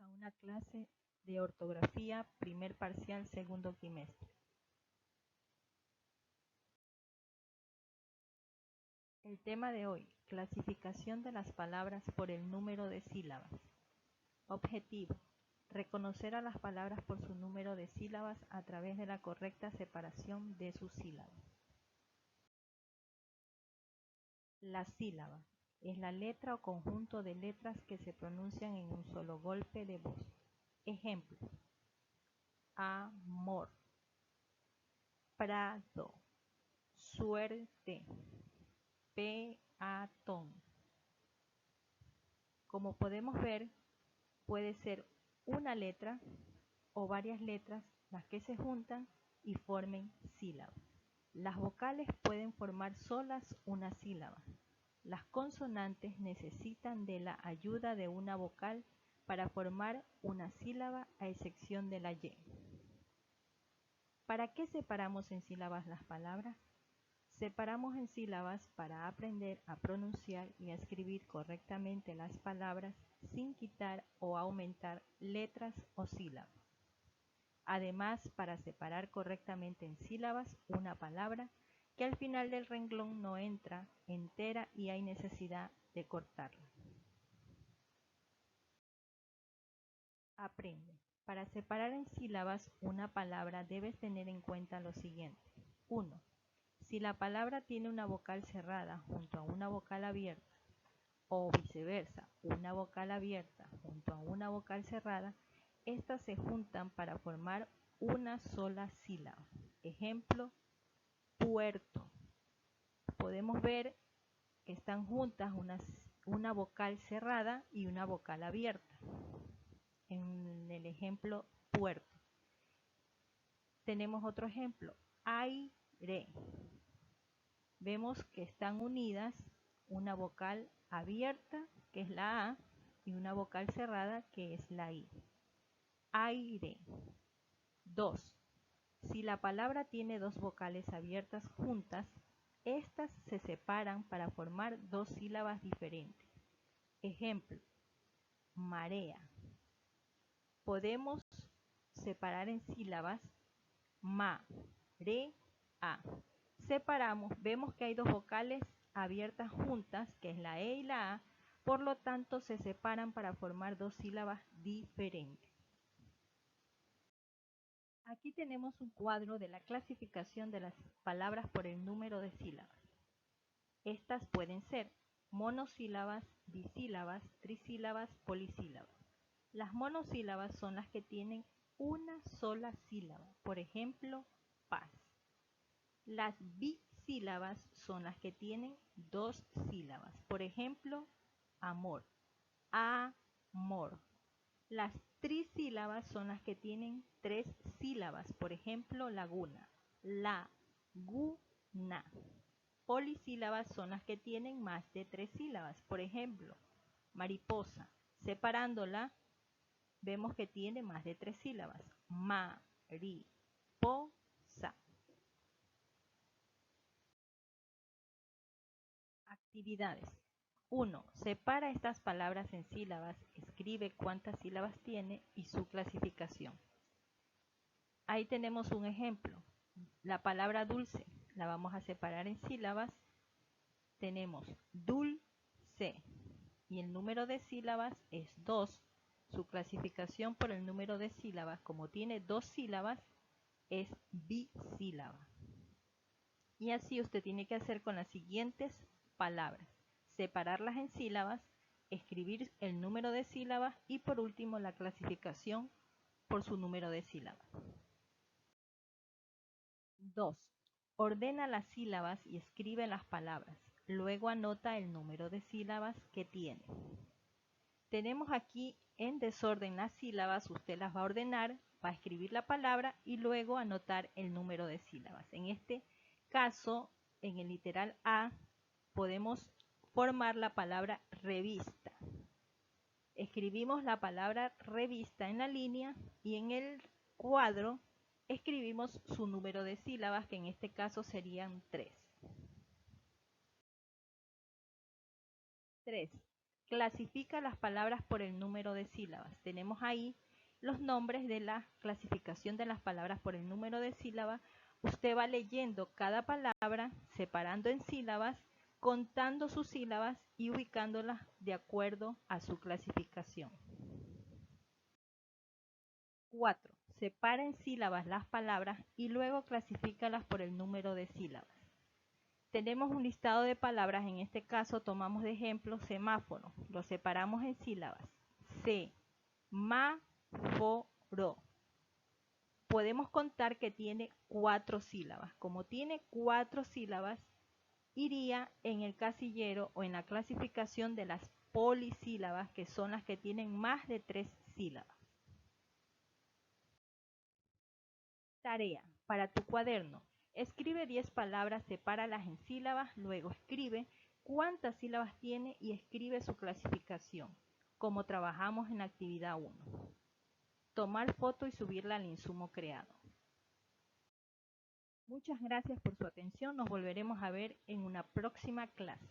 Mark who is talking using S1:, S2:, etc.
S1: una clase de ortografía, primer parcial, segundo trimestre. El tema de hoy, clasificación de las palabras por el número de sílabas. Objetivo, reconocer a las palabras por su número de sílabas a través de la correcta separación de sus sílabas. La sílaba es la letra o conjunto de letras que se pronuncian en un solo golpe de voz. Ejemplo: amor, prado, suerte, peatón. Como podemos ver, puede ser una letra o varias letras las que se juntan y formen sílabas. Las vocales pueden formar solas una sílaba. Las consonantes necesitan de la ayuda de una vocal para formar una sílaba, a excepción de la Y. ¿Para qué separamos en sílabas las palabras? Separamos en sílabas para aprender a pronunciar y a escribir correctamente las palabras sin quitar o aumentar letras o sílabas. Además, para separar correctamente en sílabas una palabra que al final del renglón no entra entera y hay necesidad de cortarla. Aprende. Para separar en sílabas una palabra debes tener en cuenta lo siguiente. 1. Si la palabra tiene una vocal cerrada junto a una vocal abierta, o viceversa, una vocal abierta junto a una vocal cerrada, estas se juntan para formar una sola sílaba. Ejemplo: puerto. Podemos ver que están juntas una vocal cerrada y una vocal abierta. En el ejemplo puerto. Tenemos otro ejemplo: aire. Vemos que están unidas una vocal abierta, que es la A, y una vocal cerrada, que es la I. Aire. 2. Si la palabra tiene dos vocales abiertas juntas, estas se separan para formar dos sílabas diferentes. Ejemplo: marea. Podemos separar en sílabas ma, re, a. Separamos, vemos que hay dos vocales abiertas juntas, que es la E y la A, por lo tanto se separan para formar dos sílabas diferentes. Aquí tenemos un cuadro de la clasificación de las palabras por el número de sílabas. Estas pueden ser monosílabas, bisílabas, trisílabas, polisílabas. Las monosílabas son las que tienen una sola sílaba, por ejemplo, paz. Las bisílabas son las que tienen dos sílabas, por ejemplo, amor, amor. Las trisílabas son las que tienen tres sílabas, por ejemplo, laguna, laguna. Polisílabas son las que tienen más de tres sílabas, por ejemplo, mariposa. Separándola, vemos que tiene más de tres sílabas, mariposa. Actividades. 1. Separa estas palabras en sílabas, escribe cuántas sílabas tiene y su clasificación. Ahí tenemos un ejemplo. La palabra dulce la vamos a separar en sílabas. Tenemos dulce y el número de sílabas es 2. Su clasificación por el número de sílabas, como tiene dos sílabas, es bisílaba. Y así usted tiene que hacer con las siguientes palabras: separarlas en sílabas, escribir el número de sílabas y por último la clasificación por su número de sílabas. 2. Ordena las sílabas y escribe las palabras. Luego anota el número de sílabas que tiene. Tenemos aquí en desorden las sílabas, usted las va a ordenar, va a escribir la palabra y luego anotar el número de sílabas. En este caso, en el literal A, podemos formar la palabra revista. Escribimos la palabra revista en la línea y en el cuadro escribimos su número de sílabas, que en este caso serían 3. 3. Clasifica las palabras por el número de sílabas. Tenemos ahí los nombres de la clasificación de las palabras por el número de sílabas. Usted va leyendo cada palabra, separando en sílabas, contando sus sílabas y ubicándolas de acuerdo a su clasificación. 4. Separa en sílabas las palabras y luego clasifícalas por el número de sílabas. Tenemos un listado de palabras, en este caso tomamos de ejemplo semáforo, lo separamos en sílabas. Se-ma-fo-ro. Podemos contar que tiene 4 sílabas. Como tiene 4 sílabas, iría en el casillero o en la clasificación de las polisílabas, que son las que tienen más de 3 sílabas. Tarea. Para tu cuaderno. Escribe 10 palabras, sepáralas en sílabas, luego escribe cuántas sílabas tiene y escribe su clasificación, como trabajamos en la actividad 1. Tomar foto y subirla al insumo creado. Muchas gracias por su atención. Nos volveremos a ver en una próxima clase.